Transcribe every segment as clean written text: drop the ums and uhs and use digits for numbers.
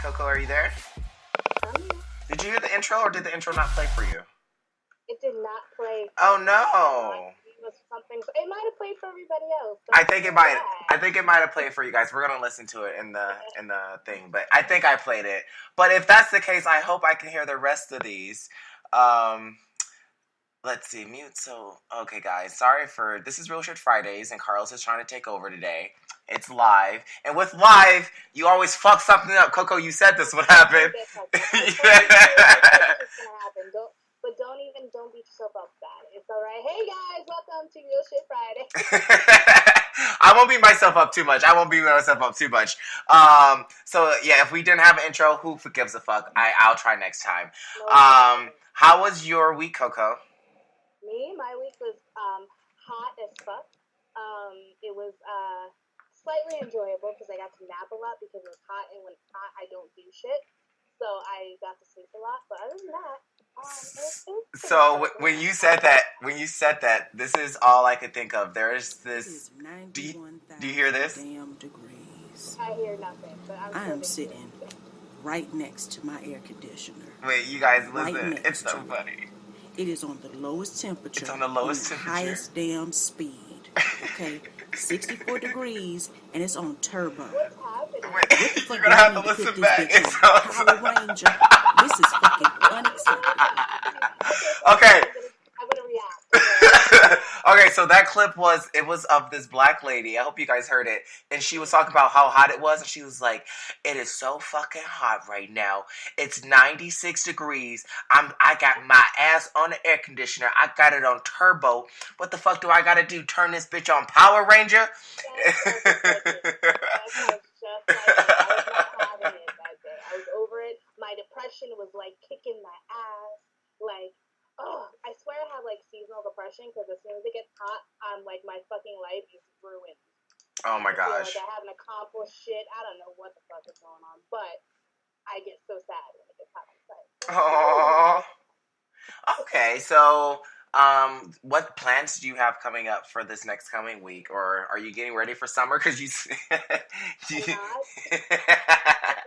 Coco, are you there? Did you hear the intro, or did the intro not play for you? It did not play. Oh no! It was something. It might have played for everybody else. I think it might. I think it might have played for you guys. We're gonna listen to it in the thing, but I think I played it. But if that's the case, I hope I can hear the rest of these. Let's see, mute. So, okay, guys, sorry for this is Real Shit Fridays, and Carlos is trying to take over today. It's live, and with live, you always fuck something up. Coco, you said this would happen. But don't beat yourself up about it. It's all right. Hey guys, welcome to Real Shit Friday. I won't beat myself up too much. So yeah, if we didn't have an intro, who gives a fuck? I'll try next time. No, how was your week, Coco? My week was hot as fuck. It was slightly enjoyable because I got to nap a lot because it was hot, and when it's hot, I don't do shit. So I got to sleep a lot. But other than that, so when you said that, this is all I could think of. There's this. Do you hear this? Degrees. I hear nothing. But I am sitting right next to my air conditioner. Wait, you guys listen. It's so funny. It is on the lowest temperature. It's on the lowest temperature. Highest damn speed. Okay, 64 degrees, and it's on turbo. What's happening? Wait, you're gonna have to listen back. It's Power Ranger. This is fucking unacceptable. Okay. I'm gonna react. Okay, so that clip was of this black lady. I hope you guys heard it. And she was talking about how hot it was, and she was like, "It is so fucking hot right now. It's 96 degrees. I got my ass on the air conditioner. I got it on turbo. What the fuck do I gotta do? Turn this bitch on Power Ranger?" That sounds just like it. I was not having it that day. I was over it. My depression was like kicking my ass. Like, oh, I swear I have like seasonal depression because as soon as it gets hot, I'm like my fucking life is ruined. Oh my gosh. Like I haven't accomplished shit. I don't know what the fuck is going on, but I get so sad when it gets hot outside. Oh. Okay, so what plans do you have coming up for this next coming week, or are you getting ready for summer? Because I'm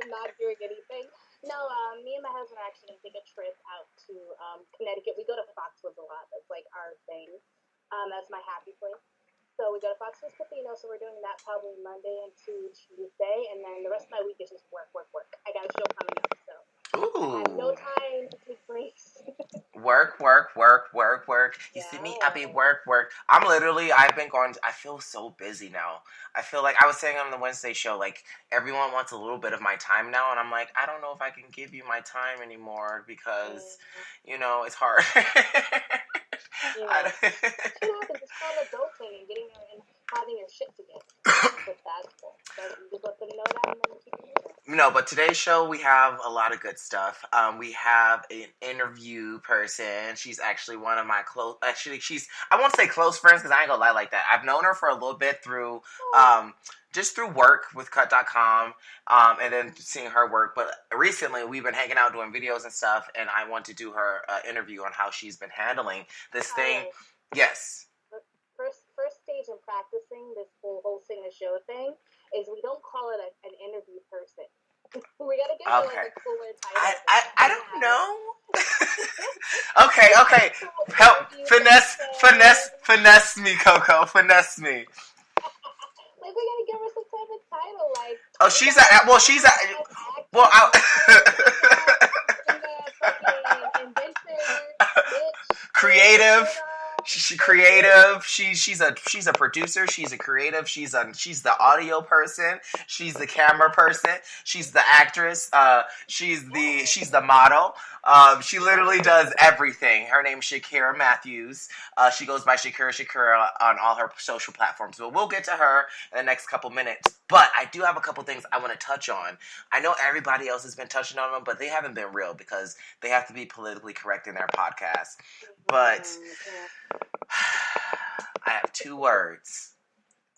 not doing anything. No, me and my husband are actually going to take a trip out to Connecticut. We go to Foxwoods a lot. That's like our thing. That's my happy place. So we go to Foxwoods Casino, so we're doing that probably Monday into Tuesday, and then the rest of my week is just work. I got a show coming up, so I have no time to take breaks. Work. You see me? I be work. I've been going, I feel so busy now. I feel like I was saying on the Wednesday show, like everyone wants a little bit of my time now. And I'm like, I don't know if I can give you my time anymore because, it's hard. It happens. It's called adulting and getting there and having your shit together. That's what that's for. So you just let them know that and then keep it moving. No, but today's show, we have a lot of good stuff. We have an interview person. She's actually one of my I won't say close friends because I ain't gonna lie like that. I've known her for a little bit through, just through work with cut.com, and then seeing her work. But recently we've been hanging out doing videos and stuff, and I want to do her interview on how she's been handling this thing. Yes. First stage in practicing this whole hosting a show thing is we don't call it an interview person. We gotta give it like a cooler title. I don't know. Okay. Help finesse me, Coco. Finesse me. Like we gotta give her some type of title, like. Oh, creative. She's creative. She's a producer. She's a creative. She's the audio person. She's the camera person. She's the actress. She's the model. She literally does everything. Her name's Shakera Matthews. She goes by Shakera Shakera on all her social platforms. But we'll get to her in the next couple minutes. But I do have a couple things I want to touch on. I know everybody else has been touching on them, but they haven't been real because they have to be politically correct in their podcast. But I have 2 words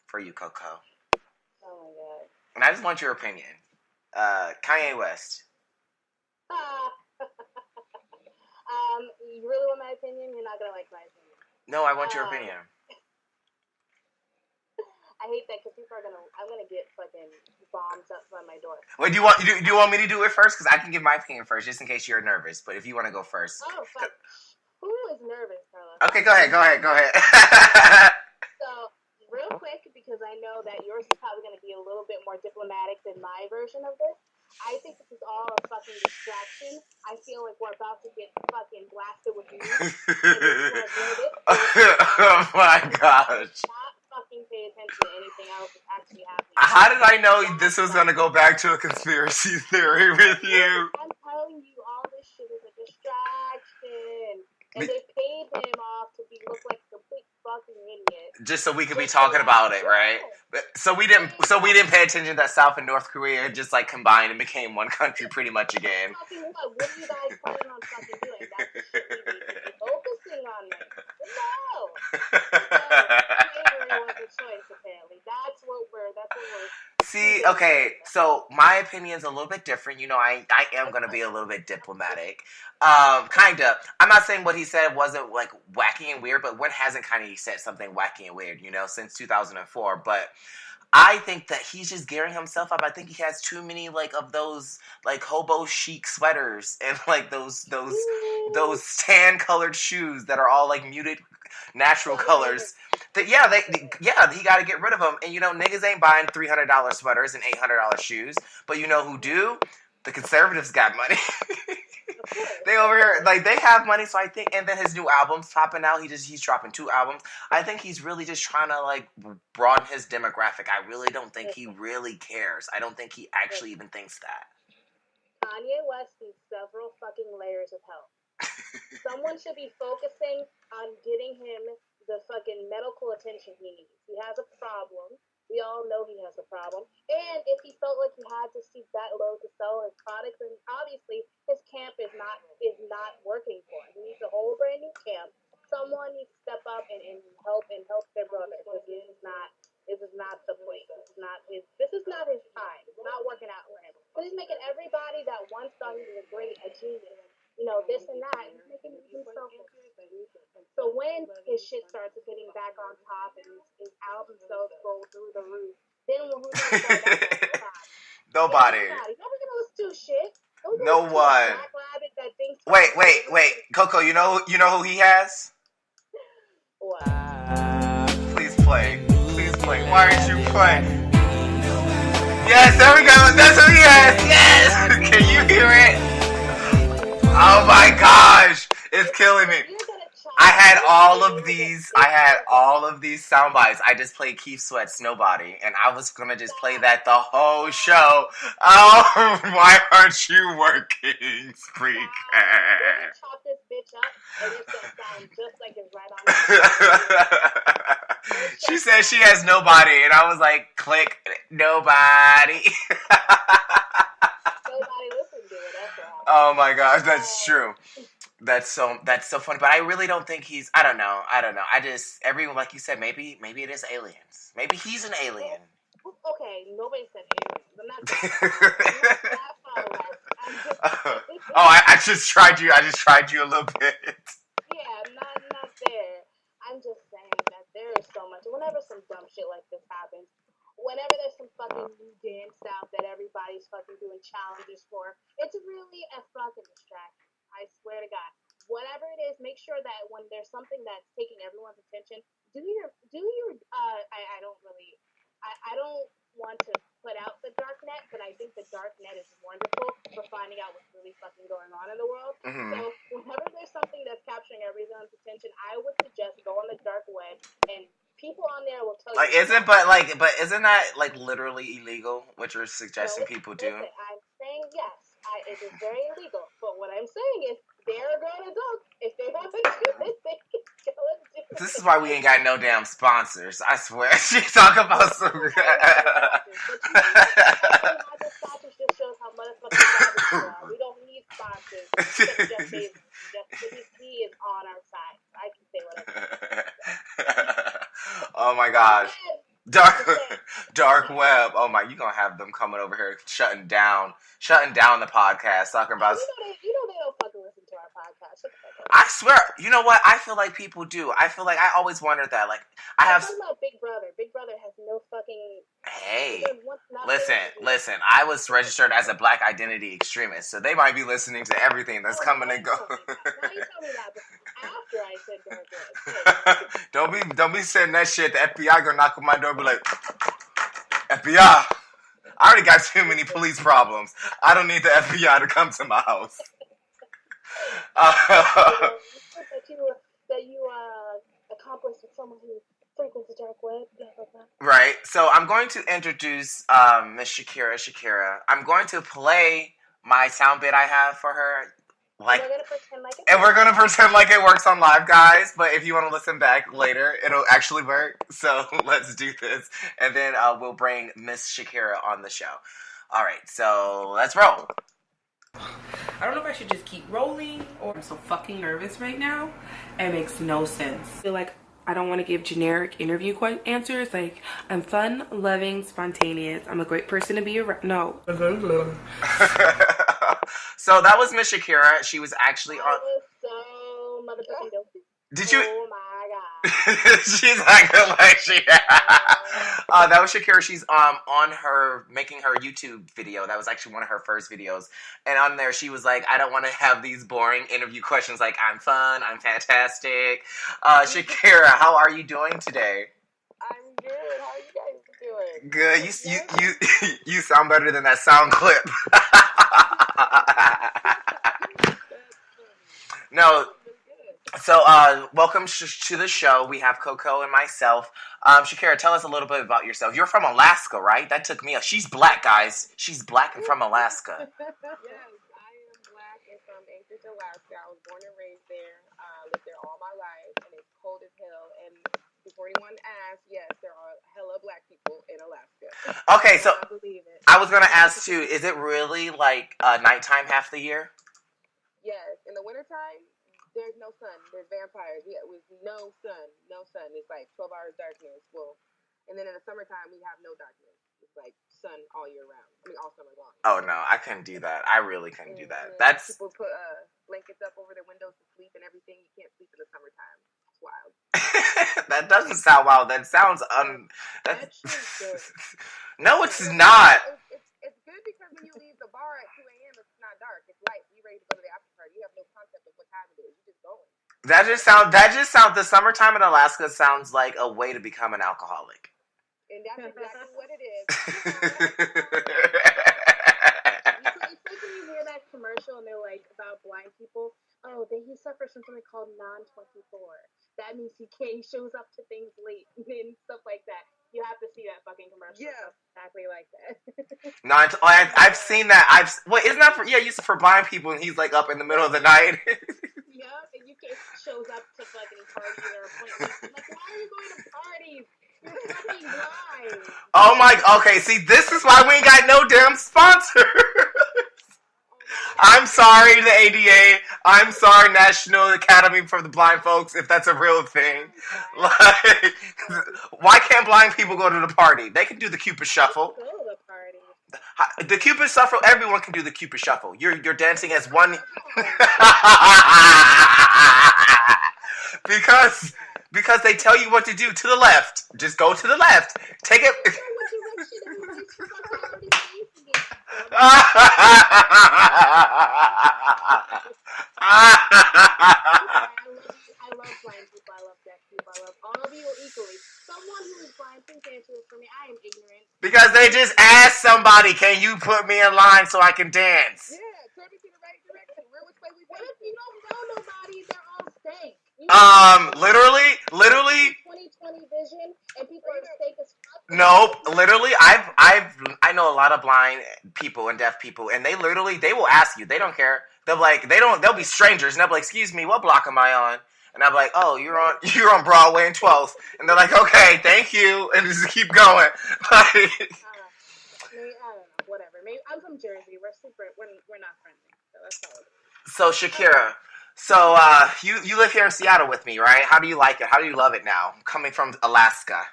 for you, Coco. Oh my god. And I just want your opinion. Kanye West. You really want my opinion? You're not gonna like my opinion. No, I want your opinion. I hate that because people are I'm gonna get fucking bombs up by my door. Wait, do you want me to do it first? Because I can give my opinion first, just in case you're nervous. But if you want to go first. Oh, fuck. Who is nervous, Carlos? Okay, go ahead. So, real quick, because I know that yours is probably going to be a little bit more diplomatic than my version of this. I think this is all a fucking distraction. I feel like we're about to get fucking blasted with news. Oh my gosh. Not fucking pay attention to anything else that's actually happening. How did I know this was going to go back to a conspiracy theory with you? I'm telling you, all this shit is a distraction. And they paid him off to look like a complete fucking idiot. Just so we could be talking about it, right? So we didn't pay attention that South and North Korea just like combined and became one country pretty much again. Fucking what? What are you guys planning on fucking doing? That's the shit we need to be focusing on. No. Slavery was a choice, apparently. That's what we're. See, okay, so my opinion's a little bit different. You know, I am going to be a little bit diplomatic. Kind of. I'm not saying what he said wasn't, like, wacky and weird, but when hasn't kind of said something wacky and weird, you know, since 2004? But I think that he's just gearing himself up. I think he has too many, like, of those, like, hobo chic sweaters and, like, those tan-colored shoes that are all, like, muted natural colors. He got to get rid of them. And, you know, niggas ain't buying $300 sweaters and $800 shoes. But you know who do? The conservatives got money. They over here, like, they have money, so I think, and then his new album's popping out. He's dropping 2 albums. I think he's really just trying to, like, broaden his demographic. I really don't think he really cares. I don't think he actually even thinks that. Kanye West needs several fucking layers of help. Someone should be focusing on getting him the fucking medical attention he needs. He has a problem. We all know he has a problem. And if he felt like he had to stoop that low to sell his products, then obviously his camp is not working for him. He needs a whole brand new camp. Someone needs to step up and help their brother, because this is not the place. This is not his time. It's not working out for him. But he's making everybody that once thought he was a genius, you know, this and that, he's making himself. So when his shit starts getting back on top and his album sales go through the roof, then who's gonna start that? Nobody. Nobody's gonna listen to shit. No one. Wait, Coco, you know who he has? What? Please play. Why aren't you playing? Yes, there we go. That's who he has. Yes. Can you hear it? Oh my gosh, it's killing me. I had all of these sound bites. I just played Keith Sweat's Nobody, and I was gonna just play that the whole show. Oh, why aren't you working, Spreaker? Chop this bitch up, and it's gonna sound just like it's right on. She said she has nobody, and I was like, click, nobody. Nobody listened to it. That's right. Oh my gosh, that's true. That's so funny, but I really don't think he's. I don't know. I just everyone, like you said, maybe it is aliens. Maybe he's an alien. Okay, nobody said aliens. I'm not that far west. I just tried you. I just tried you a little bit. Yeah, not there. I'm just saying that there is so much. Whenever some dumb shit like this happens, whenever there's some fucking new dance out that everybody's fucking doing challenges for, it's really a fucking distraction. I swear to God. Whatever it is, make sure that when there's something that's taking everyone's attention, do your I don't want to put out the dark net, but I think the dark net is wonderful for finding out what's really fucking going on in the world. Mm-hmm. So whenever there's something that's capturing everyone's attention, I would suggest go on the dark web, and people on there will tell you. Isn't that like literally illegal? What you're suggesting people do? Listen, I'm saying yes. It is very illegal, but what I'm saying is they're going to do. If they want to do it, they can go and do it. This is why we ain't got no damn sponsors. I swear. She talk about some. The sponsors just shows how motherfucking savage we are. We don't need sponsors. He is on our side. I can say whatever. Oh my gosh. Dark web. Oh my, you gonna have them coming over here shutting down the podcast, talking about. You know they don't fucking listen to our podcast. I swear, you know what? I feel like people do. I feel like I always wondered that. Like I have. Talking about Big Brother. Big Brother has no fucking fucking. Hey, Once not listen. I was registered as a Black identity extremist, so they might be listening to everything that's coming and going. Now you tell me that, but after I said dark web. Don't be saying that shit. The FBI gonna knock on my door and be like, FBI, I already got too many police problems. I don't need the FBI to come to my house. That you accomplished with someone who frequents the dark web. Right. So I'm going to introduce Miss Shakera Shakera. I'm going to play my sound bit I have for her. And we're gonna pretend like it works on live, guys. But if you want to listen back later, it'll actually work. So let's do this, and then we'll bring Miss Shakera on the show. All right, so let's roll. I don't know if I should just keep rolling or I'm so fucking nervous right now. It makes no sense. I feel like I don't want to give generic interview answers like I'm fun, loving, spontaneous. I'm a great person to be around. No. So that was Miss Shakera. She was actually on. I was so motherfucking guilty. Did you? Oh my god. She's acting like she. That was Shakera. She's on her making her YouTube video. That was actually one of her first videos. And on there, she was like, "I don't want to have these boring interview questions. Like, I'm fun. I'm fantastic." Shakera, how are you doing today? I'm good. How are you guys doing? Good. You sound better than that sound clip. No. So, welcome to the show. We have Coco and myself. Shakera, tell us a little bit about yourself. You're from Alaska, right? That took me She's black, guys. She's black and from Alaska. Yes, I am black and from Anchorage, Alaska. I was born and raised there. Lived there all my life, and it's cold as hell. And before anyone asks, yes, there are hella black people in Alaska. Okay, so I believe it. I was gonna ask too. Is it really like nighttime half the year? Yes, in the wintertime, there's no sun. There's vampires. Yeah, with no sun. No sun. It's like 12 hours darkness. Well, and then in the summertime, we have no darkness. It's like sun all year round. I mean, all summer long. Oh no, I couldn't do that. I really couldn't do that. That's people put blankets up over their windows to sleep and everything. You can't sleep in the summertime. It's wild. That doesn't sound wild. That sounds That's good. No, it's not. It's good because when you leave the bar at 2 a.m., it's not dark. It's light. You ready to go to the after party. You have no concept of what time it is. You're just going. That just sounds. The summertime in Alaska sounds like a way to become an alcoholic. And that's exactly what it is. It's like when you hear that commercial and they're like about blind people. Oh, he suffers from something called non-24. That means he shows up to things late and stuff like that. You have to see that fucking commercial. Yeah. It's exactly like that. I've seen that. Isn't that for blind people and he's like up in the middle of the night? Yeah, and you shows up to fucking parties or appointments. I'm like, why are you going to parties? You're fucking blind. Oh my. Okay, see, this is why we ain't got no damn sponsor. I'm sorry, the ADA. I'm sorry, National Academy for the Blind Folks, if that's a real thing. Like, why can't blind people go to the party? They can do the Cupid Shuffle. Go to the party. The Cupid Shuffle, everyone can do the Cupid Shuffle. You're dancing as one. Because they tell you what to do. To the left. Just go to the left. Take it. I love blind people. I love deaf people. I love all of you equally. Someone who is blind, please answer this for me. I am ignorant. Because they just asked somebody, can you put me in line so I can dance? Yeah, turn me to the right direction. Where which way we What if you don't know nobody? They're all stank. Literally 20/20 vision, and people are stank as fuck. Nope. Literally, I know a lot of blind people and deaf people, and they will ask you. They don't care. They'll be strangers, and they'll be like, excuse me, what block am I on? And I'm like, oh, you're on Broadway and 12th. And they're like, okay, thank you, and just keep going. Maybe, I don't know, whatever. Maybe I'm from Jersey. We're not friendly, so that's all it is. So Shakera, you live here in Seattle with me, right? How do you like it? How do you love it now? Coming from Alaska.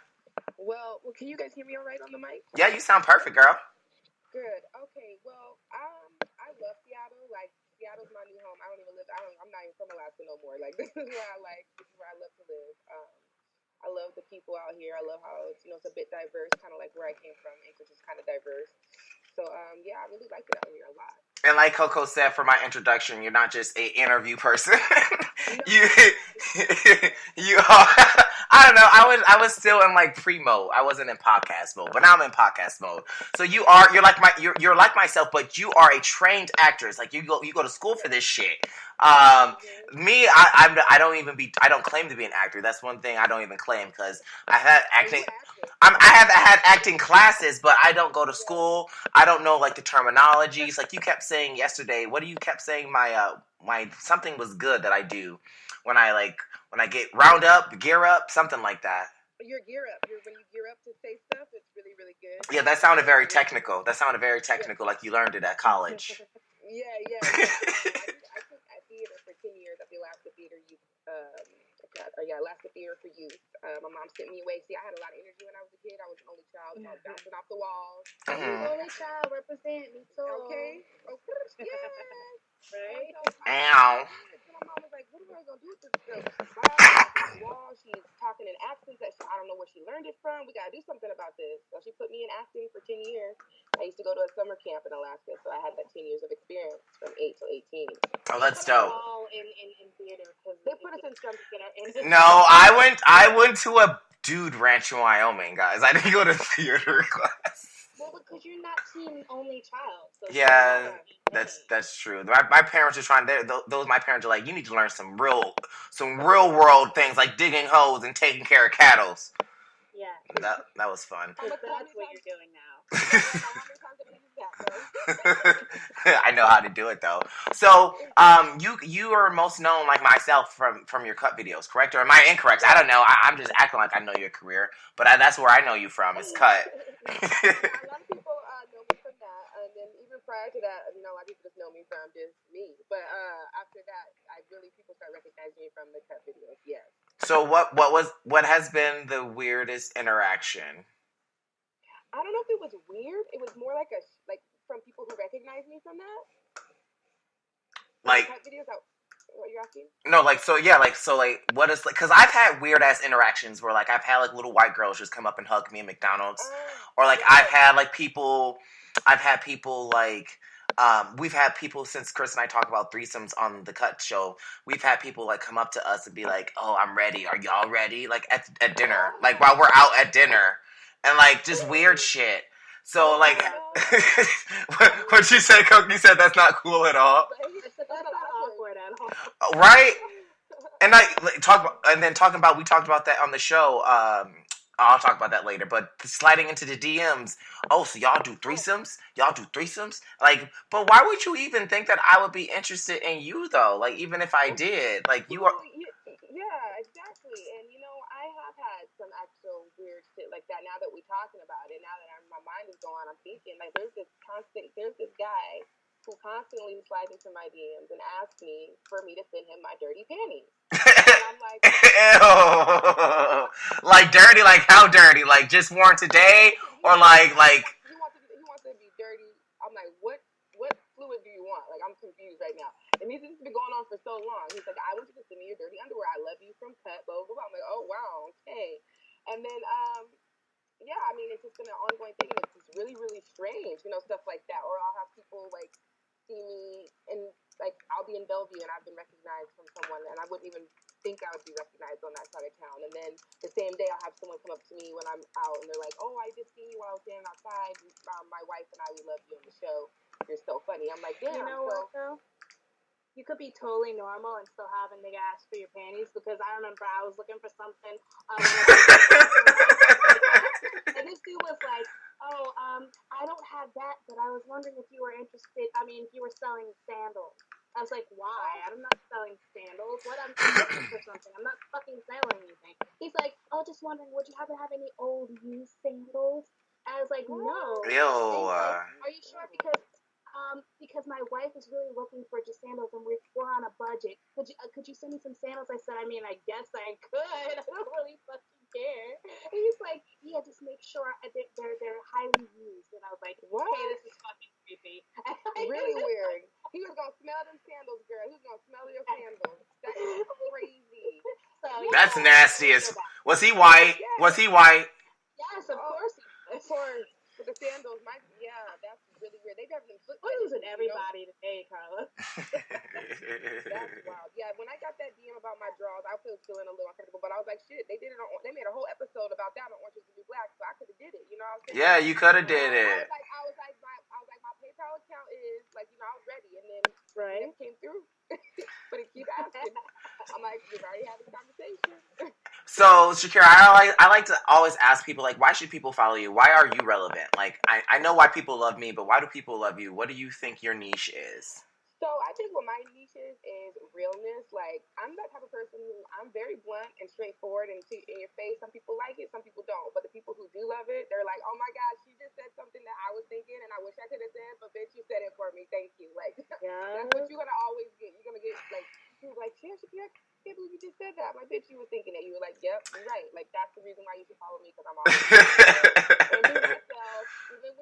Well, can you guys hear me all right on the mic? Yeah, you sound perfect, girl. Good. Okay. Well, I love Seattle. Like, Seattle's my new home. I don't even live. I'm not even from Alaska no more. Like, this is where I love to live. I I love the people out here. I love how it's, it's a bit diverse, kind of like where I came from. Anchorage is kind of diverse. So, yeah, I really like it out here a lot. And like Coco said for my introduction, you're not just a interview person. you are. I don't know. I was still in like pre mode. I wasn't in podcast mode, but now I'm in podcast mode. So you're like myself, but you are a trained actress. Like you go to school for this shit. Me, I don't claim to be an actor. That's one thing I don't even claim because I had acting. I have had acting classes, but I don't go to school. I don't know like the terminologies. Like you kept saying yesterday. What do you kept saying? My something was good that I do when I get round up, gear up, something like that. Your gear up. When you gear up to say stuff, it's really, really good. Yeah, that sounded very technical. Like you learned it at college. Yeah. I took theater for 10 years at the Alaska Theater Youth. Alaska Theater for Youth. My mom sent me away. See, I had a lot of energy when I was a kid. I was an only child, so I was bouncing off the walls. Only child, represent me too. Okay. Yes. Right? Ow. So my mom was like, what are we going to do with this girl? She's bouncing off the wall. She's talking in accents that I don't know where she learned it from. We got to do something about this. So she put me in acting for 10 years. I used to go to a summer camp in Alaska, so I had that 10 years of experience from 8 to 18. Oh, that's dope. All in theater because They put us in something. No, I went to a dude ranch in Wyoming, guys. I didn't go to theater class. Well, because you're not teen only child. So Yeah, that's true. My parents are trying. My parents are like, you need to learn some real world things like digging holes and taking care of cattle. Yeah. That was fun. That's what you're doing now. I know how to do it though. So, you are most known like myself from your cut videos, correct? Or am I incorrect? I don't know. I'm just acting like I know your career, but that's where I know you from. It's cut. A lot of people know me from that, and then even prior to that, a lot of people just know me from just me. But after that, people start recognizing me from the cut videos. Yes. So what has been the weirdest interaction? I don't know if it was weird. It was more like from people who recognize me from that. Like cut videos. What you're asking? No, what is because I've had weird ass interactions where like I've had like little white girls just come up and hug me at McDonald's, or like I've had people like. We've had people, since Chris and I talk about threesomes on the Cut show, we've had people like come up to us and be like, oh, I'm ready. Are y'all ready? Like at dinner, like while we're out at dinner, and like just weird shit. So like, what you said, Coke, you said that's not cool at all. That's not awkward at all. Right? And we talked about that on the show. I'll talk about that later, but sliding into the DMs. Oh, so y'all do threesomes? Like, but why would you even think that I would be interested in you, though? Like, even if I did, like, you are... Yeah, exactly. And, I have had some actual weird shit like that now that we're talking about it. Now that my mind is going, I'm thinking, like, there's this guy who constantly slides into my DMs and asks me for me to send him my dirty panties. And I'm like, ew. Like dirty, like how dirty? Like just worn today, or like he wants to be dirty. I'm like, what fluid do you want? Like, I'm confused right now. And this has been going on for so long. He's like, I want you to send me your dirty underwear. I love you from Cut, blah blah blah. I'm like, oh wow, okay. And then yeah, I mean, it's just been an ongoing thing. It's just really, really strange, stuff like that. Or I'll have people like see me and like I'll be in Bellevue and I've been recognized from someone and I wouldn't even think I would be recognized on that side of town. And then the same day I'll have someone come up to me when I'm out and they're like, oh, I just seen you while I was standing outside. My wife and I, we love you on the show. You're so funny. I'm like, damn. You know what though? You could be totally normal and still have a nigga ask for your panties, because I remember I was looking for something and this dude was like, oh, I don't have that, but I was wondering if you were interested. I mean, if you were selling sandals. I was like, why? I'm not selling sandals. What? I'm looking for something. I'm not fucking selling anything. He's like, oh, just wondering, would you happen to have any old used sandals? I was like, no. ew. Like, are you sure? Because my wife is really looking for just sandals, and we're on a budget. Could you send me some sandals? I said, I mean, I guess I could. I don't really fucking care. And he's like, yeah, just make sure they're highly used. And I was like, what? Okay, this is fucking creepy. Really weird. He was gonna smell them sandals, girl. He was gonna smell your sandals. That is crazy. So, That's nasty as. Was he white? Yes. Was he white? Yes, of course. Of course. With the sandals, that's really weird. They definitely foot We're losing everybody today, Carla. That's wild. Yeah, when I got that DM about my draws, I was feeling a little uncomfortable, but I was like, shit, they made a whole episode about that on Orange Is the New Black, so I could have did it. You know what I'm saying? Yeah, you could have did it. I was like, my PayPal account is like, I was ready, and then it came through. But it keep asking. I'm like, we've already had this conversation. So, Shakera, I like to always ask people, like, why should people follow you? Why are you relevant? Like, I know why people love me, but why do people love you? What do you think your niche is? So I think what my niche is realness. Like, I'm that type of person who I'm very blunt and straightforward and in your face. Some people like it, some people don't. But the people who do love it, they're like, oh my gosh, she just said something that I was thinking and I wish I could have said, but bitch, you said it for me. Thank you. Like, that's what you're going to always get. You're going to get, like, people like, Shakera, I can't believe you just said that. My bitch, you were thinking it. You were like, yep, you're right. Like, that's the reason why you should follow me, because I'm always and be myself. Even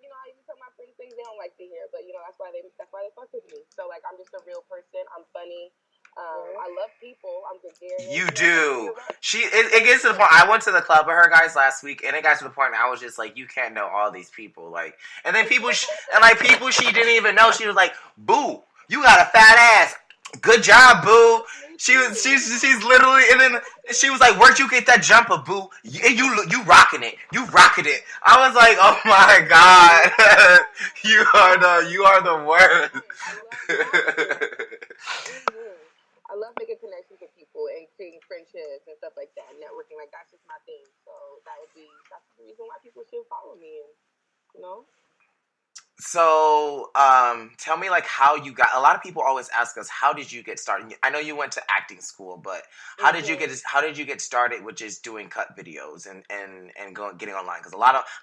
I even tell my friends things they don't like to hear, but that's why they fuck with me. So like, I'm just a real person. I'm funny. I love people. I'm gregarious. You do. It gets to the point. I went to the club with her guys last week, and it got to the point I was just like, you can't know all these people. Like, and then people she didn't even know. She was like, boo, you got a fat ass. Good job, boo. She's literally, and then she was like, where'd you get that jumper, boo? You rocking it. You rocking it. I was like, oh my god. you are the worst. I love making connections with people and creating friendships and stuff like that, networking. Like, that's just my thing. So that's the reason why people should follow me. And So, tell me, like, how you got. A lot of people always ask us, how did you get started? I know you went to acting school, but how did you get started with just doing cut videos and getting online? Because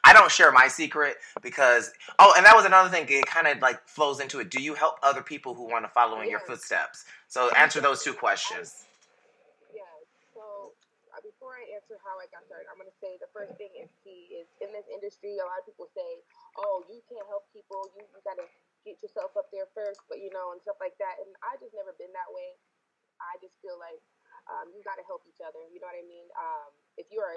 I don't share my secret because and that was another thing. It kind of like flows into it. Do you help other people who want to follow in your footsteps? So answer those two questions. So before I answer how I got started, I'm going to say the first thing is key is in this industry. A lot of people say, oh, you can't help people. You got to get yourself up there first, but and stuff like that. And I just never been that way. I just feel like you got to help each other. You know what I mean? If you are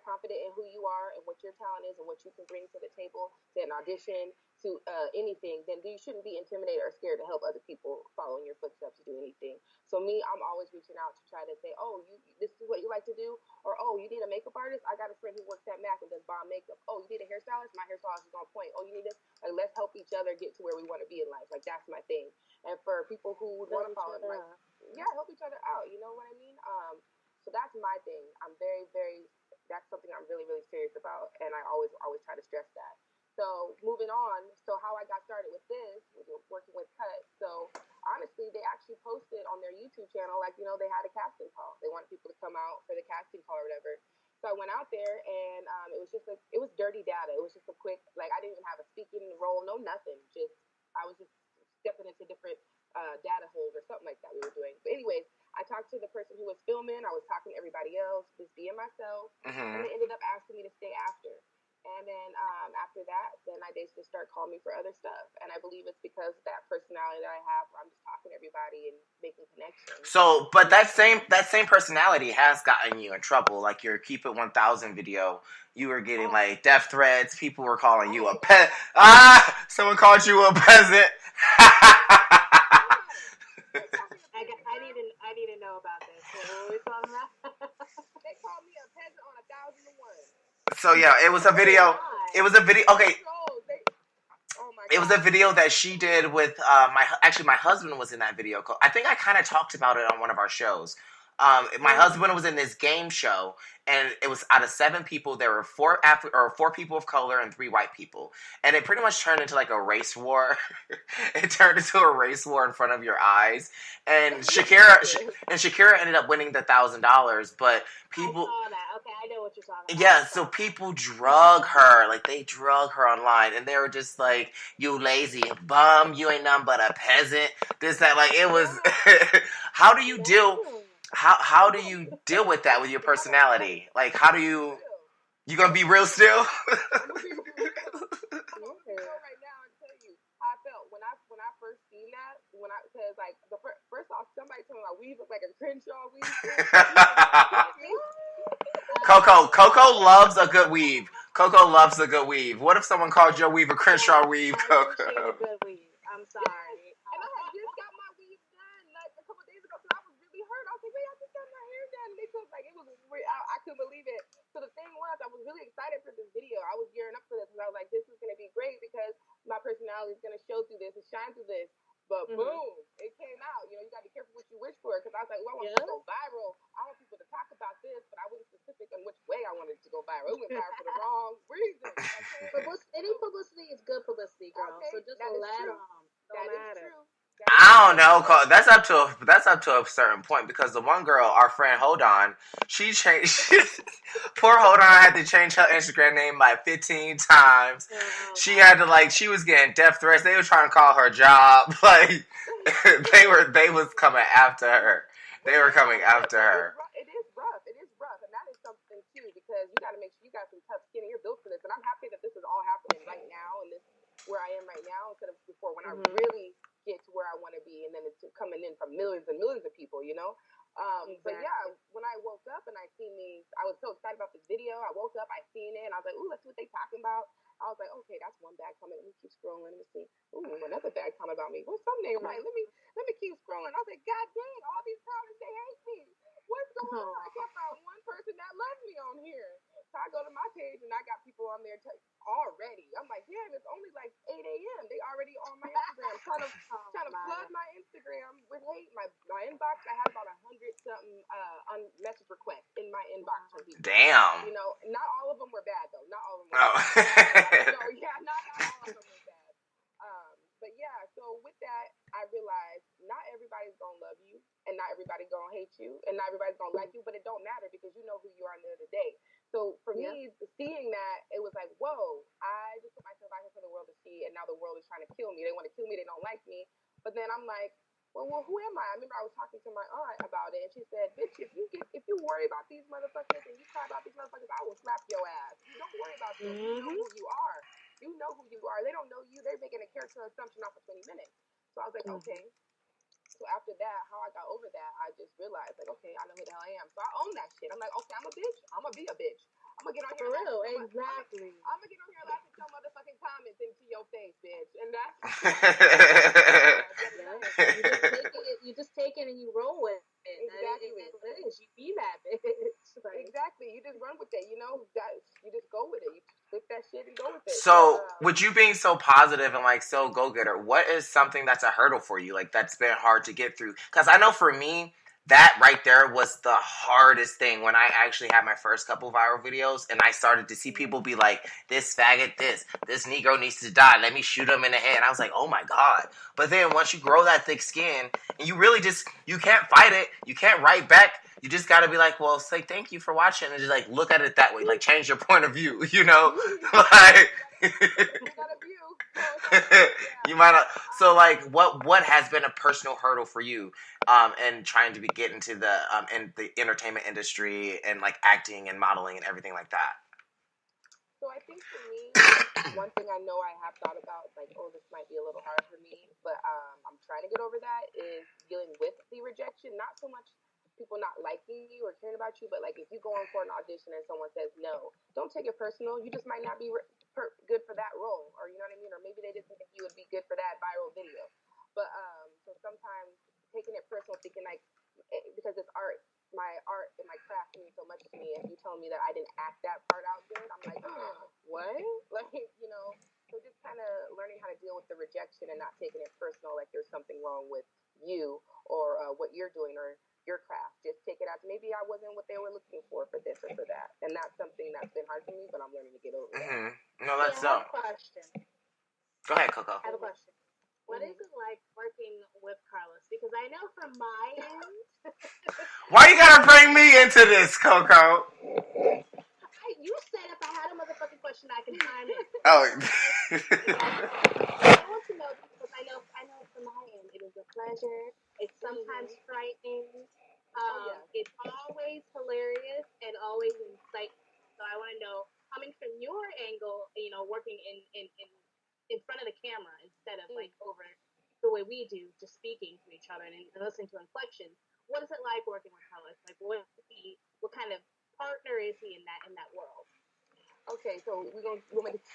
confident in who you are and what your talent is and what you can bring to the table, to an audition, to anything, then you shouldn't be intimidated or scared to help other people follow in your footsteps to do anything. So me, I'm always reaching out to try to say, oh, this is what you like to do, or oh, you need a makeup artist. I got a friend who works at MAC and does bomb makeup. Oh, you need a hairstylist. My hairstylist is on point. Oh, you need this. Like, let's help each other get to where we want to be in life. Like, that's my thing. And for people who want to follow, like, help each other out. You know what I mean? So that's my thing. I'm very, very. That's something I'm really, really serious about, and I always try to stress that. So moving on, so how I got started with this, working with Cut. So honestly, they actually posted on their YouTube channel, like, they had a casting call. They wanted people to come out for the casting call or whatever. So I went out there, and it was just it was dirty data. It was just a quick, like, I didn't even have a speaking role, no nothing. I was just stepping into different data holes or something like that we were doing. But anyways, I talked to the person who was filming. I was talking to everybody else, just being myself. And they ended up asking me to stay after. And then after that, then they just start calling me for other stuff. And I believe it's because of that personality that I have, where I'm just talking to everybody and making connections. So, but that same personality has gotten you in trouble. Like your Keep It 1000 video, you were getting like death threats. People were calling you a pet. Someone called you a peasant. I need to know about this. What are we talking about? They called me a peasant on 1,001. So yeah, it was a video. It was a video. Okay. Oh my God. It was a video that she did with my husband was in that video. I think I kind of talked about it on one of our shows. My husband was in this game show, and it was out of 7 people. There were 4 people of color and 3 white people, and it pretty much turned into like a race war. It turned into a race war in front of your eyes, and Shakera ended up winning the $1,000. But people, I saw that. Okay, I know what you're talking about. Yeah, so people drug her, like they drug her online, and they were just like, "You lazy bum, you ain't nothing but a peasant." This, that, like it was. How do you deal? How do you deal with that with your personality? Like, how do you gonna be real still? I'm gonna be real right now and tell you how I felt when I first seen that. Because like first off, somebody told me my weave looked like a Crenshaw weave. Coco loves a good weave. Coco loves a good weave. What if someone called your weave a Crenshaw weave, I appreciate a Coco? good weave. I'm sorry. And I had just got my weave done like a couple days ago, so I was really hurt. I was like, wait, I just got my hair done. And they told like it was I couldn't believe it. So the thing was, I was really excited for this video. I was gearing up for this because I was like, this is gonna be great because my personality is gonna show through this and shine through this. But boom, it came out. You know, you gotta be careful what you wish for because I was like, well, I want it to go viral. I want people to talk about this, but I wasn't specific on which way I wanted it to go viral. It went viral for the wrong reason. Okay? Any publicity is good publicity, girl. Okay, So just that is let true. them. That Don't is matter. true. I don't know. That's up to a certain point because the one girl, our friend Hold On, she changed. Poor Hold On had to change her Instagram name like 15 times. She had to she was getting death threats. They were trying to call her job. Like they was coming after her. They were coming after her. It is rough. It is rough, and that is something too because you got to make sure you got some tough skin and you're built for this. And I'm happy that this is all happening right now and this where I am right now instead of before when I really get to where I want to be, and then it's coming in from millions and millions of people, you know. Exactly. But yeah, when I woke up and I seen these, I was so excited about this video. I woke up, I seen it, and I was like, ooh, let's see what they talking about. I was like, okay, that's one bad comment. Let me keep scrolling. Let me see. Ooh, another bad comment about me. What's thumbnail right? Let me keep scrolling. I was like, God dang, all these comments, they hate me. What's going on? I can't find one person that loves me on here. So I go to my page and I got people on there already. I'm like, damn, it's only like 8 a.m. They already on my Instagram trying to flood my Instagram with hate. My inbox, I had about 100 something on message requests in my inbox from people. Damn. You know, not all of them were bad though. Not all of them Oh. were bad. So yeah, not all of them were bad. But yeah, so with that, I realized not everybody's gonna love you, and not everybody's gonna hate you, and not everybody's gonna like you. But it don't matter because you know who you are in the end of the day. So for me, seeing that, it was like, whoa, I just put myself out here for the world to see, and now the world is trying to kill me. They want to kill me. They don't like me. But then I'm like, well, who am I? I remember I was talking to my aunt about it, and she said, bitch, if you worry about these motherfuckers and you cry about these motherfuckers, I will slap your ass. Don't worry about them. You know who you are. You know who you are. They don't know you. They're making a character assumption off of 20 minutes. So I was like, okay. So after that, how I got over that, I just realized, like, okay, I know who the hell I am. So I own that shit. I'm like, okay, I'm a bitch. I'm gonna be a bitch. I'm gonna get on here. For real, exactly. I'm gonna get on here and laugh at your motherfucking comments into your face, bitch. And that's you just take it and you roll with it. Exactly. That's what it is. You be that bitch. Exactly. You just run with it. You know, you just go with it. You flip that shit and go with it. So, with you being so positive and so go-getter, what is something that's a hurdle for you? That's been hard to get through? Because I know for me, that right there was the hardest thing when I actually had my first couple viral videos and I started to see people be like, this faggot, this Negro needs to die. Let me shoot him in the head. And I was like, oh my God. But then once you grow that thick skin and you really you can't fight it. You can't write back. You just got to be like, well, say thank you for watching and just look at it that way. Change your point of view, you know? You might not. So what has been a personal hurdle for you and trying to get into the entertainment industry and acting and modeling and everything like that? So I think for me, one thing I know I have thought about, this might be a little hard for me, but I'm trying to get over that, is dealing with the rejection. Not so much people not liking you or caring about you, but if you go on for an audition and someone says no, don't take it personal. You just might not be good for that role, or you know what I mean, or maybe they didn't think you would be good for that viral video. But so sometimes taking it personal, thinking because it's art, my art and my craft means so much to me, and you telling me that I didn't act that part out good, I'm like, what? So just kind of learning how to deal with the rejection and not taking it personal, there's something wrong with you or what you're doing or your craft. Just take it as maybe I wasn't what they were looking for this or for that, and that's something that's been hard for me, but I'm learning to get over that. No, that's I have a question. Go ahead, Coco. I have a question. What is it like working with Karlos? Because I know from my end. Why you gotta bring me into this, Coco? You said if I had a motherfucking question, I could chime in. Oh. I want to know because I know from my end, it is a pleasure. It's sometimes frightening. It's always hilarious and always insightful. So I want to know, coming from your angle, working in front of the camera instead of over the way we do, just speaking to each other and listening to inflections. What is it like working with Karlos? What kind of partner is he in that world? Okay, so we're gonna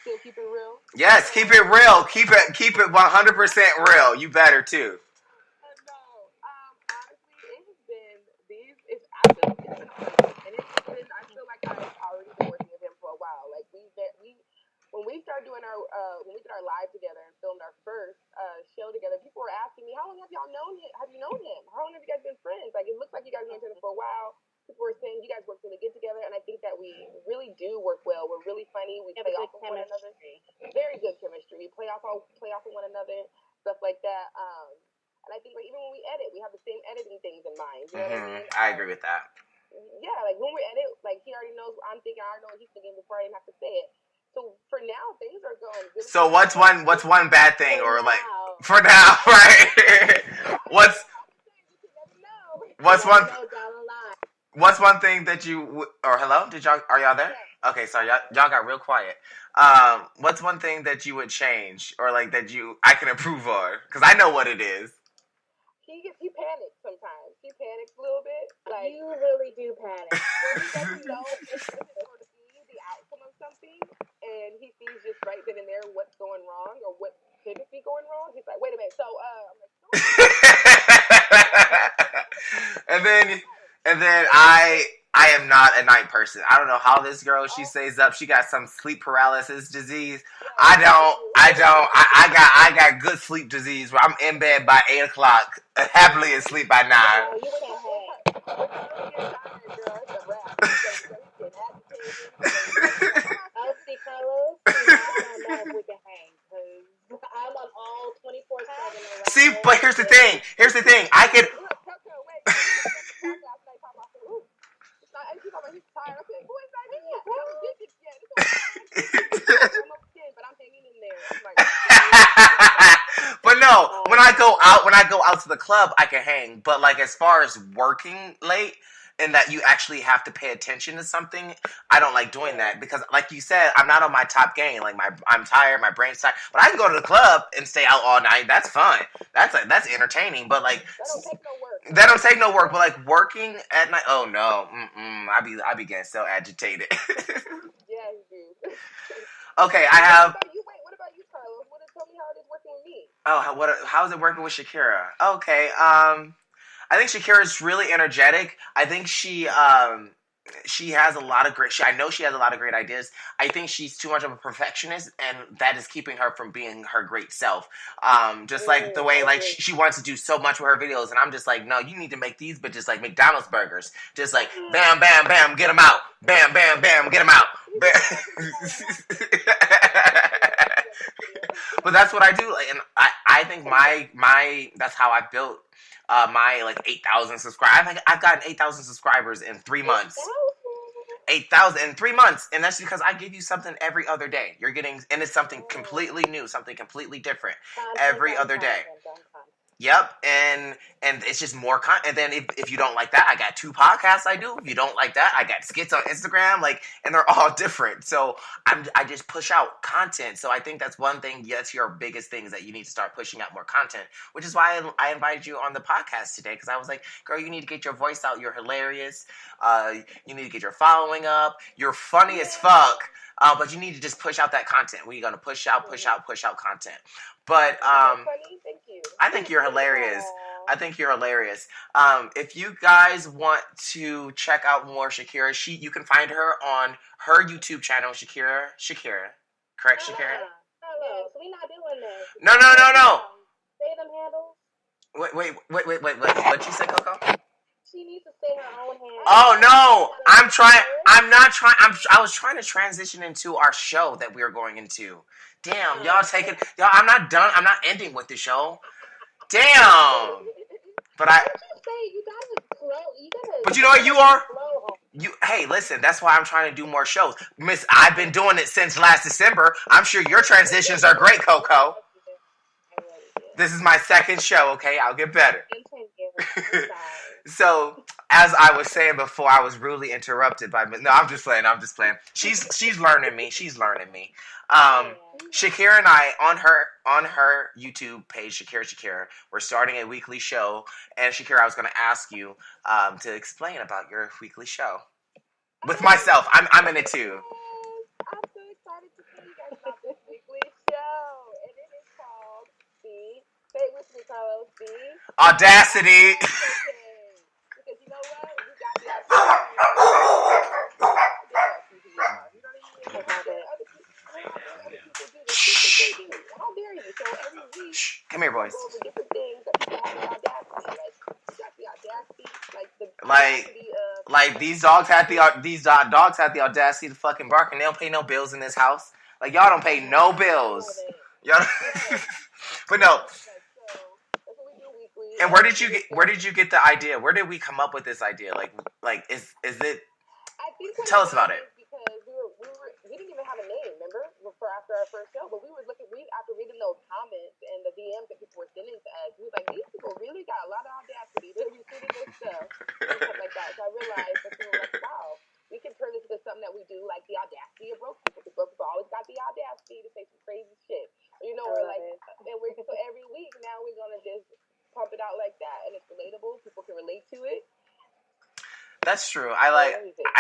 still keep it real. Yes, keep it real. Keep it 100% real. You better too. No, honestly, it has been I feel it's been amazing, and I feel like I've already been working with him for a while. Like we when we started doing when we did our live together and filmed our first show together, people were asking me, how long have y'all known him? Have you known him? How long have you guys been friends? Like, it looks like you guys known each other for a while. People were saying you guys work really good together, and I think that we really do work well. We're really funny. We play off of one another. Very good chemistry. We play off of one another, stuff like that. And I think like even when we edit, we have the same editing things in mind. You know what I mean? I agree with that. Yeah, like when we edit, like he already knows what I'm thinking. I already know what he's thinking before I even have to say it. So for now, things are going really So what's one bad thing, or like Wow. for now, right? what's one thing that you or hello? Are y'all there? Yeah. Okay, sorry, y'all got real quiet. What's one thing that you would change, or like that I can improve on? Because I know what it is. He panics sometimes. He panics a little bit. Like, you really do panic. When he doesn't know to see the outcome of something, and he sees just right then and there what's going wrong or what couldn't be going wrong. He's like, wait a minute. So I'm like, and then I am not a night person. I don't know how this girl, she stays up. She got some sleep paralysis disease. I got good sleep disease where I'm in bed by 8 o'clock, happily asleep by 9. Oh, you can't see Carlos. I don't know if we can hang because I'm on all 24/7. See, but here's the thing. I could. But no, when I go out to the club, I can hang. But like as far as working late and that you actually have to pay attention to something, I don't like doing that because, like you said, I'm not on my top game. Like I'm tired, my brain's tired. But I can go to the club and stay out all night. That's fun. That's entertaining. But like that don't take no work. But like working at night, oh no, I be getting so agitated. Yeah, you do. Okay, I have. What about you, Carlos? Tell me how it is working with me. Oh, how is it working with Shakera? Okay, I think Shakera is really energetic. I think she has a lot of great. I know she has a lot of great ideas. I think she's too much of a perfectionist, and that is keeping her from being her great self. Just like the way like she wants to do so much with her videos, and I'm just like, no, you need to make these bitches like McDonald's burgers. Just like bam, bam, bam, get them out. Bam, bam, bam, get them out. But that's what I do, and I think my that's how I built my like 8,000 subscribers. I've gotten 8,000 subscribers in 3 months. 8,000 in 3 months, and that's because I give you something every other day. You're getting, and it's something completely new, something completely different every other day. Yep, and it's just more content. And then if you don't like that, I got 2 podcasts I do. If you don't like that, I got skits on Instagram, like, and they're all different. So I just push out content. So I think that's one thing. That's your biggest thing is that you need to start pushing out more content, which is why I invited you on the podcast today because I was like, girl, you need to get your voice out. You're hilarious. You need to get your following up. You're funny as fuck. But you need to just push out that content. We're gonna push out content. But Thank you. I think you're hilarious. If you guys want to check out more Shakera, you can find her on her YouTube channel, Shakera Shakera. Correct, Shakera? Hello. So we not doing this. No. Say them handles. Wait. What'd you say, Coco? She needs to say her own handles. Oh no! I was trying to transition into our show that we are going into. Damn, y'all take it. Y'all, I'm not done. I'm not ending with the show. Damn. But But you know what you are? Hey, listen, that's why I'm trying to do more shows. Miss, I've been doing it since last December. I'm sure your transitions are great, Coco. This is my 2nd show, okay? I'll get better. So, as I was saying before, I was rudely interrupted by... No, I'm just playing. She's learning me. Shakera and I, on her YouTube page, Shakera Shakera, we're starting a weekly show. And Shakera, I was going to ask you to explain about your weekly show. with myself. I'm in it too. I'm so excited to tell you guys about this weekly show, and it is called the. Say it with me, Carlos. The Audacity. Because you know what? We got the audacity. You don't even have it. Other people do the shit that they do. How dare you? So every week, Come here, boys. we go over different things that people have the audacity. Like you got the audacity, like the audacity of. Like these dogs had the audacity to fucking bark, and they don't pay no bills in this house. Like y'all don't pay no bills. Y'all. But no. And where did you get the idea? Where did we come up with this idea? Like is it? I think tell us about it. Because we didn't even have a name, remember? For after our first show, but we were after reading those comments and the DMs that people were sending to us, we were like, these people really got a lot of audacity. They're shooting this stuff and stuff like that. So I realized that we were like, wow, we can turn this into something that we do, like the audacity of broke people. Because broke people always got the audacity to say some crazy shit. You know, we're like, so every week now we're gonna just pump it out like that, and it's relatable. People can relate to it. That's true. I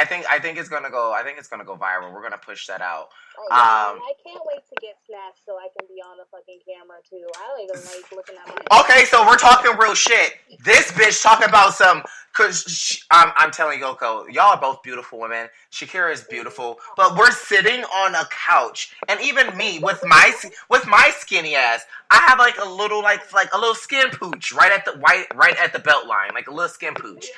think it's gonna go. I think it's gonna go viral. We're gonna push that out. I can't wait to get snatched so I can be on the fucking camera too. I don't even like looking at my. Okay, so we're talking real shit. This bitch talking about some. Cause I'm telling you, Coco, y'all are both beautiful women. Shakera is beautiful, but we're sitting on a couch, and even me with my skinny ass, I have like a little like a little skin pooch right at the belt line, like a little skin pooch.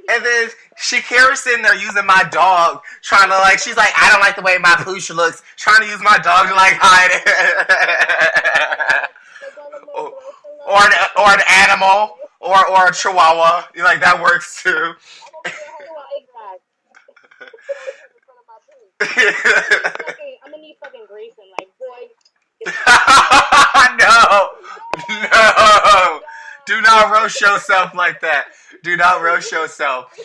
And then Shakera's sitting there using my dog, trying to she's like, I don't like the way my pooch looks, trying to use my dog to hide it. or an animal. Or a chihuahua. You like that works too. I'm gonna need fucking Grayson, boy. No. Do not roast yourself like that. Do not roast yourself.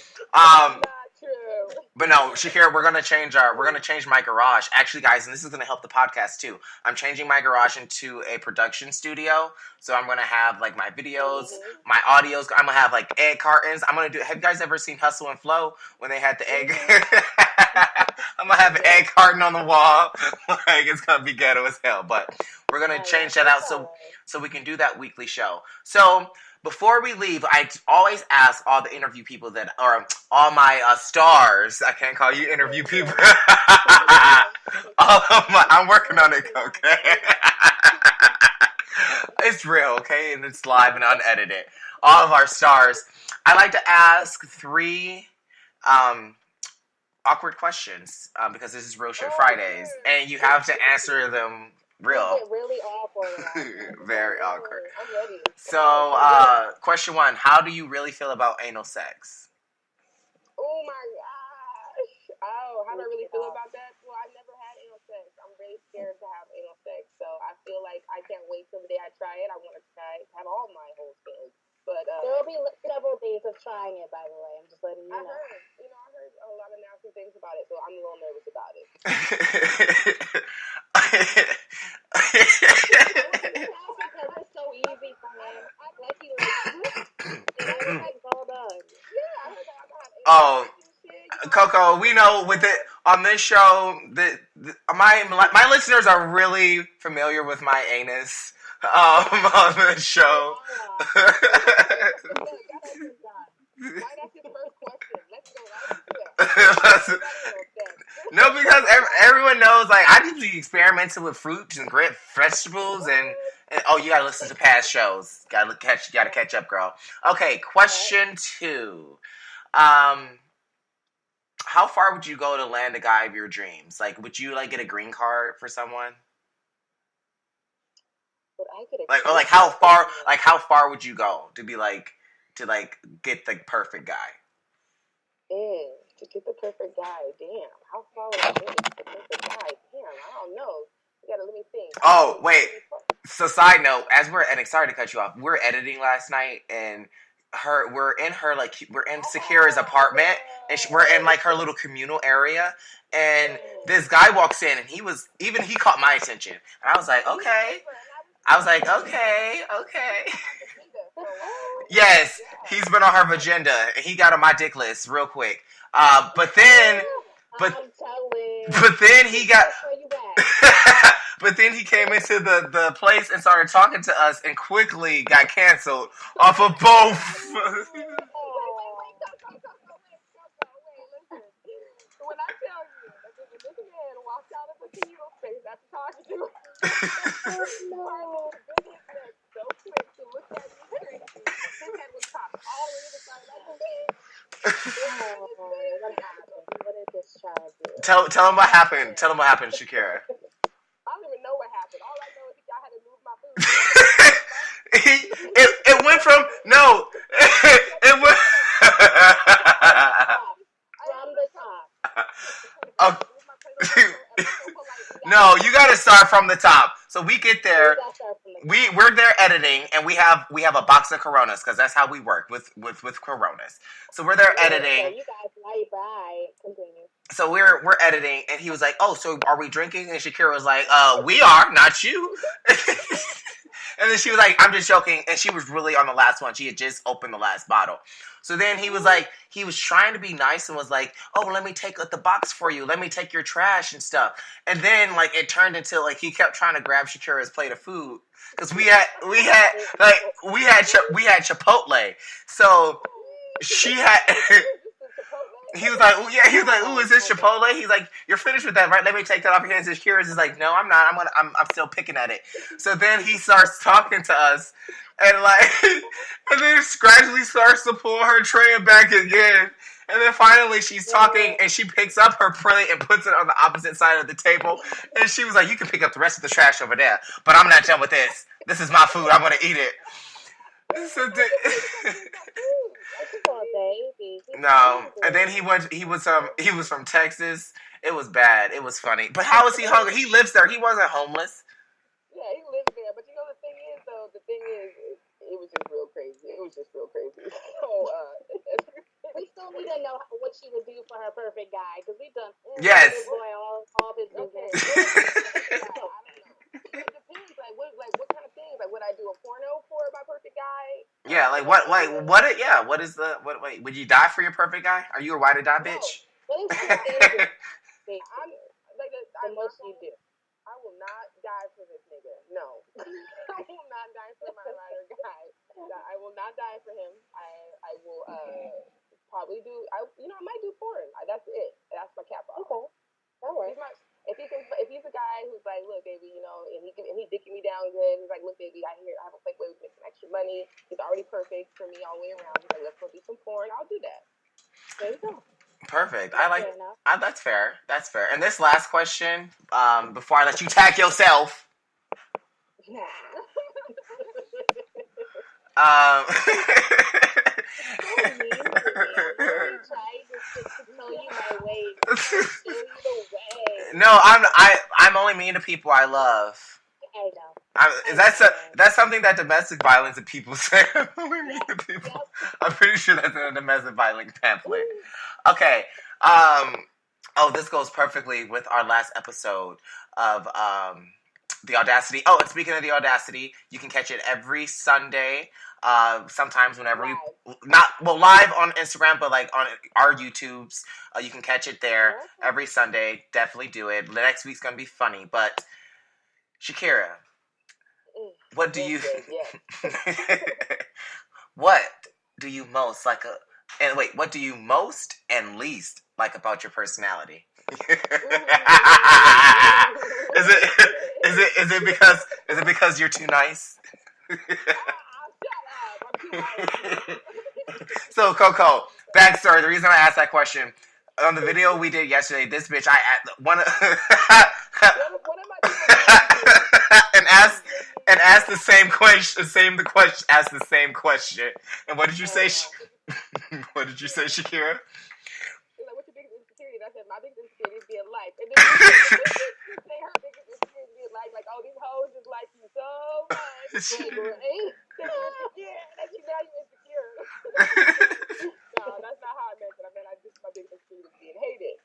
But no, Shakera, we're gonna change my garage. Actually, guys, and this is gonna help the podcast too. I'm changing my garage into a production studio. So I'm gonna have my videos, my audios. I'm gonna have egg cartons. Have you guys ever seen Hustle and Flow when they had the egg? I'm gonna have an egg carton on the wall. It's gonna be ghetto as hell. But we're gonna change that out so we can do that weekly show. So before we leave, I always ask all the interview people all my stars. I can't call you interview people. I'm working on it, okay? It's real, okay? And it's live and unedited. All of our stars. I like to ask 3 awkward questions because this is Real Shit Fridays. And you have to answer them real. Really awkward. Very awkward. I'm ready. So, question 1. How do you really feel about anal sex? Oh my gosh. Oh, how do I really feel about that? Well, I've never had anal sex. I'm really scared to have anal sex. So I feel like I can't wait till the day I try it. I want to have all my holes filled. But there will be several days of trying it, by the way. I'm just letting you know. I heard a lot of nasty things about it, so I'm a little nervous about it. Because it's so easy for him. I bet he it's all done. Yeah, I heard that. Oh, Coco, we know with it on this show my listeners are really familiar with my anus. On the show. Why that's his first question? Let's go right into it. No, because everyone knows I just be experimenting with fruits and vegetables and oh, you gotta listen to past shows. Gotta catch up, girl. Okay, question 2. How far would you go to land a guy of your dreams? Would you get a green card for someone? How far would you go to be to get the perfect guy? To get the perfect guy, damn. How far would I go to get the perfect guy? Damn, I don't know. You gotta let me think. Oh, wait. So side note, sorry to cut you off. We're editing last night and we're in Shakera's apartment and we're in her little communal area and this guy walks in and he caught my attention and I was like, okay. Yes, he's been on her agenda and he got on my dick list real quick. But then But I'm telling. but then he got. Where you at? But then he came into the place and started talking to us and quickly got canceled off of both. Wait, listen. When I tell you that this man walked out of the CEO space after talking to him, No. business went so quick to look at me crazy. His head was popped all the way to the side like Oh, what happened? What did this child do? Tell him what happened. Tell him what happened, Shakera. I don't even know what happened. All I know is I had to move my food. It went from no. It went From the top. No, you got to start from the top. So we get there. We're there editing, and we have a box of Coronas because that's how we work with Coronas. So we're there editing. So you guys light by. Continue. So we're editing, and he was like, "Oh, so are we drinking?" And Shakira was like, "We are, not you." And then she was like, "I'm just joking," and she was really on the last one. She had just opened the last bottle. So then he was like, he was trying to be nice and was like, "Oh, let me take the box for you. Let me take your trash and stuff." And then like it turned into like he kept trying to grab Shakira's plate of food because we had Chipotle. So she had. He was like, "Ooh, yeah." He was like, "Ooh, is this Chipotle?" He's like, "You're finished with that, right? Let me take that off your hands." And Shakira's is like, "No, I'm not. I'm still picking at it." So then he starts talking to us, and and then gradually starts to pull her tray back again. And then finally she's talking, and she picks up her plate and puts it on the opposite side of the table. And she was like, "You can pick up the rest of the trash over there, but I'm not done with this. This is my food. I'm gonna eat it." So no, and then he was from Texas. It was bad. It was funny. But how was he hungry? He lives there. He wasn't homeless. Yeah, he lives there. But you know the thing is, it was just real crazy. It was just real crazy. So, we still need to know what she would do for her perfect guy because we've done yes. all his business. I don't know. It depends. Like what kind of things? Like would I do a porno for my perfect guy? Yeah, like what? Yeah, what is the what? Wait, would you die for your perfect guy? Are you a ride or die bitch? What is the I'm like the most you do. I will not die for this nigga. No, I will not die for my rider guy. I will not die for him. I will probably do. I might do porn. That's it. That's my cap off. Okay, that works. If he's a guy who's like, look, baby, and he dicking me down good. He's like, look, baby, I have a place where we make some extra money. He's already perfect for me all the way around. He's like, let's go do some porn. I'll do that. There you go. Perfect. That's fair. That's fair. And this last question, before I let you tag yourself. No, I'm only mean to people I love. I know. That's something that domestic violence and people say. I'm only mean to people. Yep. I'm pretty sure that's in a domestic violence pamphlet. Okay. This goes perfectly with our last episode of The Audacity. Oh, and speaking of The Audacity, you can catch it every Sunday. Sometimes whenever live on Instagram, but like on our YouTubes, you can catch it there every Sunday. Definitely do it. The next week's gonna be funny. But Shakera, what do you? What do you most like? What do you most and least like about your personality? Is it because you're too nice? So Coco, backstory. The reason I asked that question on the video we did yesterday, this bitch and asked the same question. Asked the same question. And what did you say? What did you say, Shakera? Like, what's your biggest insecurity? And I said, my biggest insecurity is being liked. And then she say her biggest insecurity is being liked. Like, oh, these hoes just like you so much. Yeah, that's you now you're insecure. No, that's not how I meant it. I meant my biggest insecurity is being hated.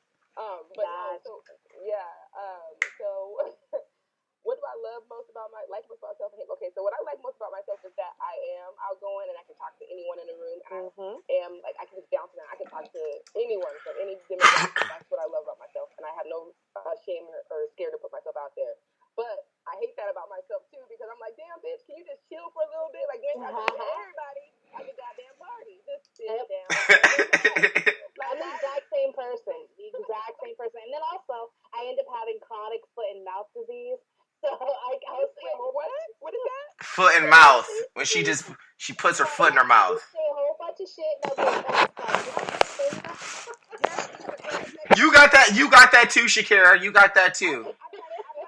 So what do I love most about most about myself and him? Okay, so what I like most about myself is that I am outgoing and I can talk to anyone in the room. And I am I can just bounce around. I can talk to anyone from any demographic. That's what I love about myself too because I'm like, damn, bitch, can you just chill for a little bit? Like, you ain't got to talk to everybody at the goddamn party. Just sit down. I'm the exact same person. And then also, I end up having chronic foot and mouth disease. So I was saying, what? What is that? Foot and mouth. When she puts her foot in her mouth. Say a whole bunch of shit. No, You got that too, Shakera. You got that too. I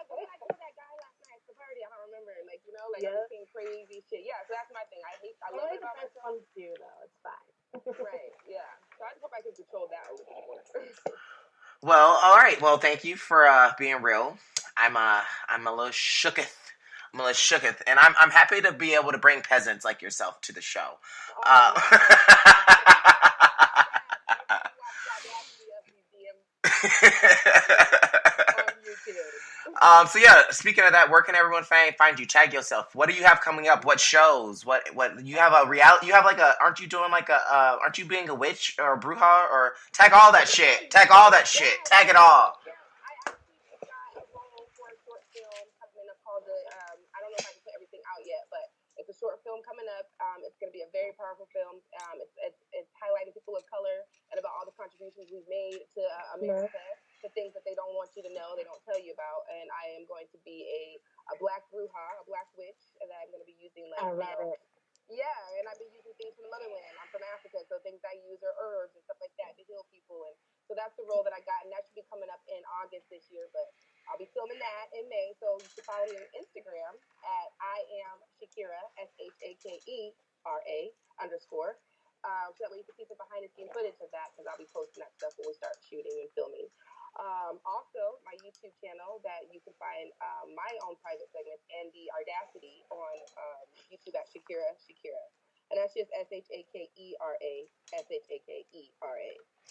told that guy last night at the party. I don't remember. Like, you know, like everything crazy shit. Yeah, so that's my thing. I love it about myself. Do though. It's fine. Right. Yeah. So I just hope I can control that a little bit more. Well, all right. Well, thank you for being real. I'm a little shooketh. And I'm happy to be able to bring peasants like yourself to the show. So yeah, speaking of that, where can everyone find you? Tag yourself. What do you have coming up? What shows? What you have a reality? You have like a? Aren't you doing like a? Aren't you being a witch or a bruja or tag all that shit? Tag all that shit. Tag it all. Yeah, I actually just got a role for a short film coming up called I don't know if I can put everything out yet, but it's a short film coming up. It's going to be a very powerful film. It's highlighting people of color and about all the contributions we've made to America. The things that they don't want you to know, they don't tell you about, and I am going to be a black bruja, a black witch, that I'm going to be using. Like, I love it. Yeah, and I've been using things from the motherland. I'm from Africa, so things I use are herbs and stuff like that to heal people, and so that's the role that I got, and that should be coming up in August this year, but I'll be filming that in May, so you can follow me on Instagram at I am Shakera, SHAKERA _ so that way you can see some behind the scenes footage of that, because I'll be posting that stuff when we start shooting and filming. Also, my YouTube channel that you can find my own private segments and the Audacity on YouTube at Shakera Shakera. And that's just SHAKERA.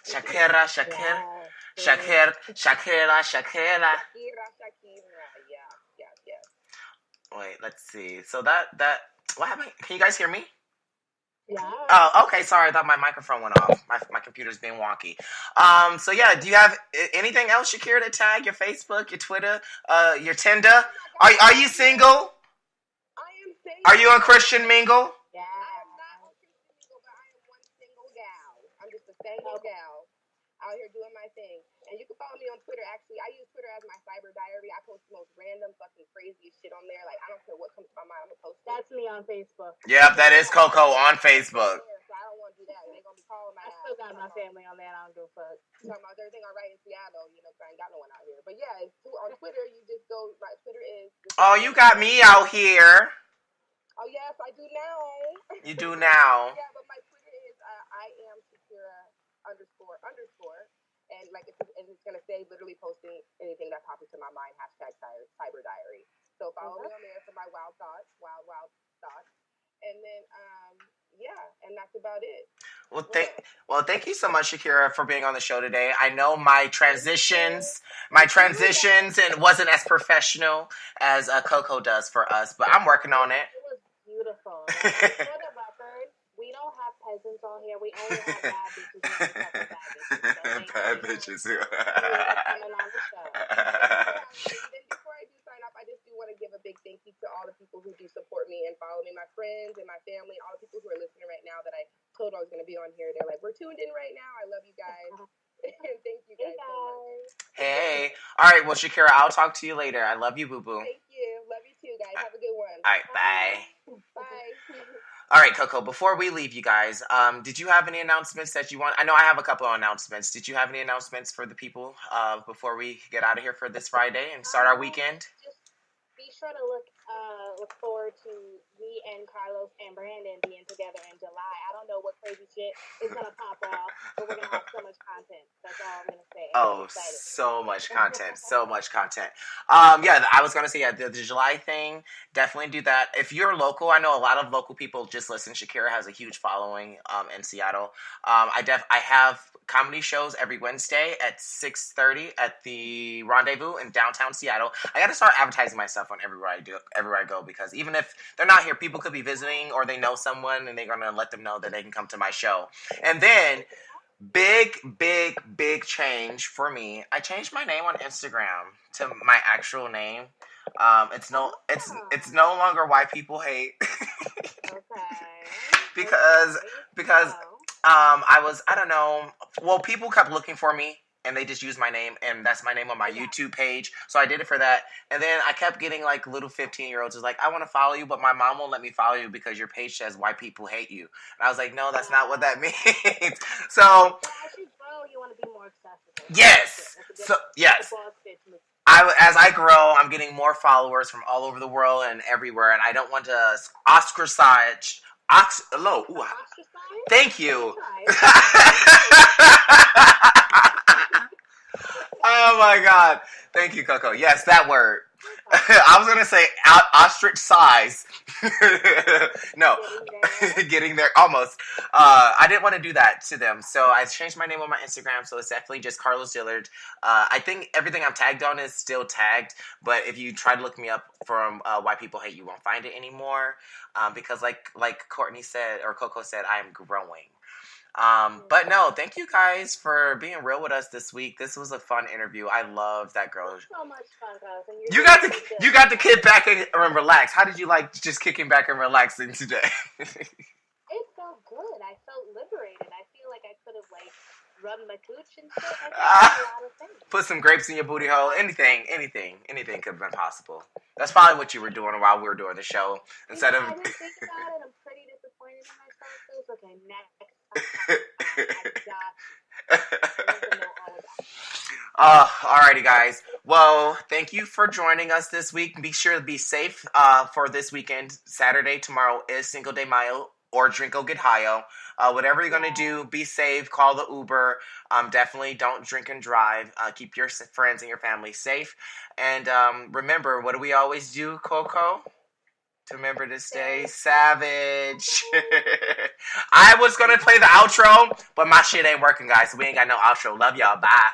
Shakera Shakera. Shakera Shakera Shakera. Yeah. Wait, let's see. So that what happened? Can you guys hear me? Yeah. Oh, okay. Sorry, I thought my microphone went off. My computer's being wonky. So yeah, do you have anything else, Shakera, to tag? Your Facebook, your Twitter, your Tinder? Are you single? I am single. Are you a Christian mingle? Yeah. I am not a Christian mingle, but I am one single gal. I'm just a single gal out here doing my thing. And you can follow me on Twitter. Actually, I use Twitter as my cyber diary. I post the most random, fucking craziest shit on there. Like, I don't care what comes to my mind, I'm gonna post it. That's me on Facebook. Yep, that is Coco on Facebook. So I don't want to do that. They're gonna be calling my I still got my family on there. I don't give a fuck. Talking about everything all right in Seattle, you know, 'cause I ain't got no one out here. But yeah, on Twitter, you just go. My Twitter is. Oh, you got me out here. Oh yes, I do now. You do now. Yeah, but my Twitter is I am Shakera __. And like it's gonna say literally posting anything that pops into my mind, #cyber diary. So follow me on there for my wild thoughts. And then and that's about it. Well, thank you so much, Shakera, for being on the show today. I know my transitions and wasn't as professional as Coco does for us, but I'm working on it. It was beautiful. For the record, we don't have peasants on here. We only have bad bitches. Bad bitches. Coming on the show. Before I do sign off, I just do want to give a big thank you to all the people who do support me and follow me, my friends and my family, all the people who are listening right now that I told I was going to be on here. They're like, we're tuned in right now. I love you guys. And thank you guys so much. Hey. All right, well, Shakera, I'll talk to you later. I love you, boo-boo. Thank you. Love you too, guys. Have a good one. All right, bye. Bye. All right, Coco, before we leave you guys, did you have any announcements that you want? I know I have a couple of announcements. Did you have any announcements for the people before we get out of here for this Friday and start our weekend? Just be sure to look forward to me and Karlos and Brandon being together in July. I don't know what crazy shit is going to pop off, but we're going to have so much content. That's all I'm going to say. Oh, so much content. So much content. Yeah, I was going to say, the July thing, definitely do that. If you're local, I know a lot of local people just listen. Shakera has a huge following in Seattle. I have comedy shows every Wednesday at 6:30 at the Rendezvous in downtown Seattle. I got to start advertising myself on everywhere I go, because even if they're not here, people could be visiting or they know someone and they're going to let them know that they can come to my show. And then big change for me. I changed my name on Instagram to my actual name. It's no longer why people hate. Okay. because because Wow. I don't know. Well, people kept looking for me, and they just used my name, and that's my name on my YouTube page. So I did it for that, and then I kept getting like little 15-year-olds is like, I want to follow you, but my mom won't let me follow you because your page says why people hate you. And I was like, no, that's not what that means. So Well, as you grow, you want to be more accessible. yes, That's a so yes. boss bitch move. As I grow, I'm getting more followers from all over the world and everywhere, and I don't want to ostracize. Hello. Ooh, Ostracized? thank you. Tried. Oh my God. Thank you, Coco. Yes, that word. I was going to say ostrich size. No. Getting there. Almost. I didn't want to do that to them. So I changed my name on my Instagram. So it's definitely just Karlos Dillard. I think everything I'm tagged on is still tagged. But if you try to look me up from Why People Hate You, won't find it anymore. Because like Courtney said, or Coco said, I am growing. But no, thank you guys for being real with us this week. This was a fun interview. I love that girl. So much fun, guys. And You got to kick back and relax. How did you like just kicking back and relaxing today? It felt good. I felt liberated. I feel like I could have like rubbed my cooch and shit. I could have done a lot of things. Put some grapes in your booty hole. Anything could have been possible. That's probably what you were doing while we were doing the show. Instead of I didn't think about it. I'm pretty disappointed in myself. So it's okay. Next time. Alrighty, guys. Well, thank you for joining us this week. Be sure to be safe for this weekend. Saturday, tomorrow is Cinco de Mayo or Drinko Get Higho. Whatever you're going to do, be safe. Call the Uber. Definitely don't drink and drive. Keep your friends and your family safe. And remember, what do we always do, Coco? To remember to stay savage. I was going to play the outro, but my shit ain't working, guys. So we ain't got no outro. Love y'all. Bye.